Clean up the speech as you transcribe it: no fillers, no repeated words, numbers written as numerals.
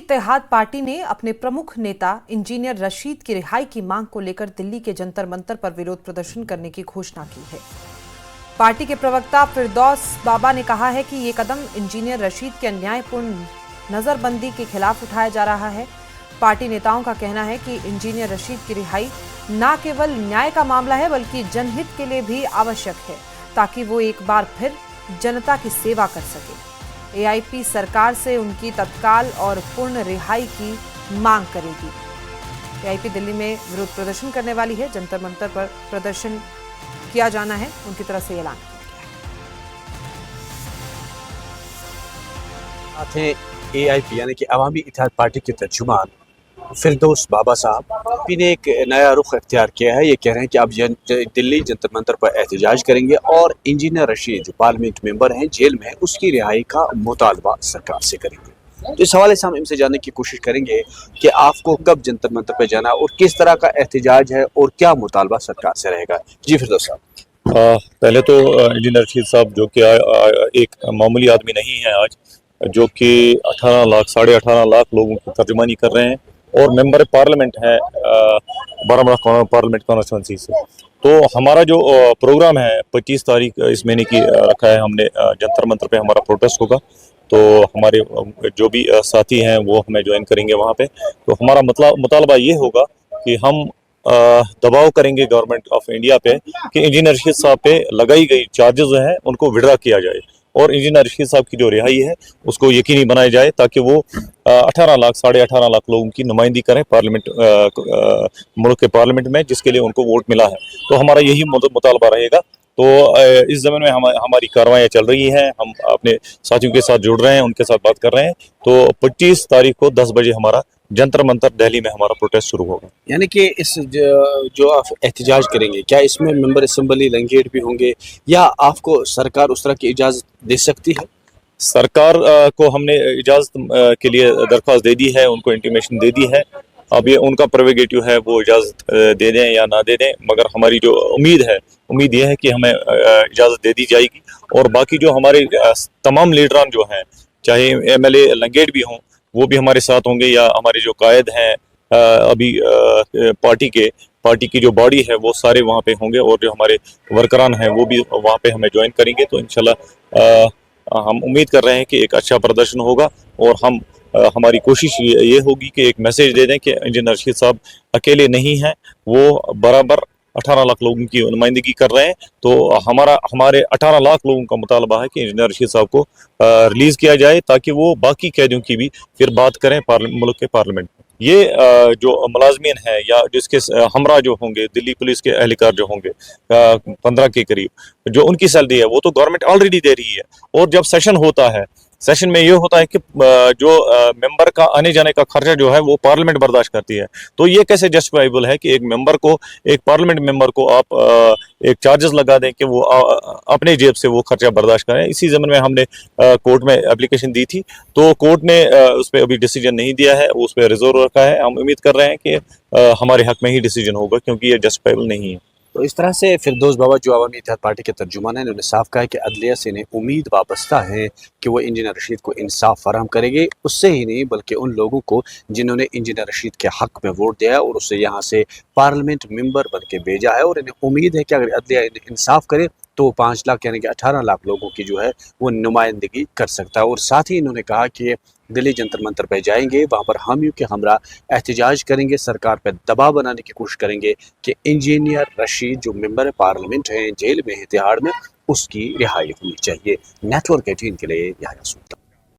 इत्तेहाद party ने अपने प्रमुख नेता इंजीनियर रशीद की रिहाई की मांग को लेकर दिल्ली के जंतर मंतर पर विरोध प्रदर्शन करने की घोषणा की है। पार्टी के प्रवक्ता फिरदौस बाबा ने कहा है कि ये कदम इंजीनियर रशीद के अन्यायपूर्ण नजरबंदी के खिलाफ उठाया जा रहा है। पार्टी नेताओं का कहना है कि इंजीनियर रशीद की रिहाई न केवल न्याय का मामला है बल्कि जनहित के लिए भी आवश्यक है, ताकि वो एक बार फिर जनता की सेवा कर सके। एआईपी सरकार से उनकी तत्काल और पूर्ण रिहाई की मांग करेगी। एआईपी दिल्ली में विरोध प्रदर्शन करने वाली है। जंतर मंतर पर प्रदर्शन किया जाना है, उनकी तरफ से ऐलान किया गया है। एआईपी यानी कि अवामी इत्तेहाद पार्टी के तर्जुमान फिरदौस बाबा साहब ने एक नया रुख अख्तियार किया है। ये कह रहे हैं कि अब दिल्ली जंतर मंतर पर एहतजाज करेंगे और इंजीनियर रशीद जो पार्लियामेंट मेंबर हैं, जेल में है, उसकी रिहाई का मुतालबा सरकार से करेंगे। तो इस हवाले से हम इनसे जानने की कोशिश करेंगे कि आपको कब जंतर मंतर पर जाना और किस तरह का एहतजाज है और क्या मुतालबा सरकार से रहेगा। जी फिरदौस साहब, पहले तो इंजीनियर रशीद साहब जो कि एक मामूली आदमी नहीं है आज, जो कि 18 लाख 18.5 लाख लोगों की तर्जुमानी कर रहे हैं और मेंबर पार्लियामेंट है बारामूला पार्लियामेंट कॉन्स्टिट्यूंसी से। तो हमारा जो प्रोग्राम है 25 तारीख इस महीने की रखा है हमने, जंतर मंतर पे हमारा प्रोटेस्ट होगा। तो हमारे जो भी साथी हैं वो हमें ज्वाइन करेंगे वहाँ पे। तो हमारा मुतालबा ये होगा कि हम दबाव करेंगे गवर्नमेंट ऑफ इंडिया पे कि इंजीनियर रशीद साहब पे लगाई गई चार्जेस जो हैं उनको विड्रा किया जाए और इंजीनियर रशीद साहब की जो रिहाई है उसको यकीनी बनाया जाए, ताकि वो 18 लाख 18.5 लाख लोगों की नुमाइंदगी करें पार्लियामेंट मुल्क के पार्लियामेंट में, जिसके लिए उनको वोट मिला है। तो हमारा यही मुतालबा रहेगा। तो इस ज़मीन में हमारी कार्रवाइयाँ चल रही हैं, हम अपने साथियों के साथ जुड़ रहे हैं, उनके साथ बात कर रहे हैं। तो 25 तारीख को 10 बजे हमारा जंतर मंतर दिल्ली में हमारा प्रोटेस्ट शुरू होगा। यानी कि इस जो आप एहतजाज करेंगे, क्या इसमें मेंबर असेंबली लंगेट भी होंगे या आपको सरकार उस तरह की इजाज़त दे सकती है? सरकार को हमने इजाज़त के लिए दरख्वास्त दे दी है, उनको इंटीमेशन दे दी है। अब ये उनका प्रेरोगेटिव है, वो इजाज़त दे दें या ना दे दें, मगर हमारी जो उम्मीद ये है कि हमें इजाज़त दे दी जाएगी। और बाकी जो हमारे तमाम लीडरान जो हैं, चाहे एमएलए लंगेट भी हों, वो भी हमारे साथ होंगे, या हमारे जो कायद हैं अभी पार्टी की जो बॉडी है वो सारे वहाँ पे होंगे, और जो हमारे वर्करान हैं वो भी वहाँ पे हमें ज्वाइन करेंगे। तो इंशाल्लाह हम उम्मीद कर रहे हैं कि एक अच्छा प्रदर्शन होगा और हम हमारी कोशिश ये होगी कि एक मैसेज दे दें कि इंजीनियर रशीद साहब अकेले नहीं हैं, वो बराबर 18 लाख लोगों की नुमाइंदगी कर रहे हैं। तो हमारे 18 लाख लोगों का मुतालबा है कि इंजीनियर रशीद साहब को रिलीज़ किया जाए, ताकि वो बाकी कैदियों की भी फिर बात करें मुल्क के पार्लियामेंट में। ये जो मुलाजमीन है या जिसके हमरा जो होंगे, दिल्ली पुलिस के एहलकार जो होंगे 15 के करीब, जो उनकी सैलरी है वो तो गवर्नमेंट ऑलरेडी दे रही है। और जब सेशन होता है, सेशन में ये होता है कि जो मेंबर का आने जाने का खर्चा जो है वो पार्लियामेंट बर्दाश्त करती है। तो ये कैसे जस्टिफाइबल है कि एक पार्लियामेंट मेंबर को आप एक चार्जेस लगा दें कि वो अपने जेब से वो खर्चा बर्दाश्त करें। इसी ज़मीन में हमने कोर्ट में एप्लीकेशन दी थी, तो कोर्ट ने उस पर अभी डिसीजन नहीं दिया है, उस पर रिजर्व रखा है। हम उम्मीद कर रहे हैं कि हमारे हक में ही डिसीजन होगा, क्योंकि ये जस्टिफाइबल नहीं है। तो इस तरह से फिरदौस बाबा जो अवामी इत्तेहाद पार्टी के तर्जुमान हैं, उन्होंने साफ कहा है कि अदलिया से इन्हें उम्मीद वाबस्ता है कि वो इंजीनियर रशीद को इंसाफ फराहम करेंगे। उससे ही नहीं बल्कि उन लोगों को जिन्होंने इंजीनियर रशीद के हक में वोट दिया और उसे यहाँ से पार्लियामेंट मेंबर बन के भेजा है। और इन्हें उम्मीद है कि अगर अदलिया इंसाफ करे तो 5 लाख यानी कि 18 लाख लोगों की जो है वो नुमाइंदगी कर सकता है। और साथ ही इन्होंने कहा कि दिल्ली जंतर मंतर पर जाएंगे, वहाँ पर हम के हमरा एहतजाज करेंगे, सरकार पर दबाव बनाने की कोशिश करेंगे कि इंजीनियर रशीद जो मेंबर पार्लियामेंट हैं, जेल में है तिहाड़ में, उसकी रिहाई होनी चाहिए। नेटवर्क 18 के लिए यहाया सुल्तान।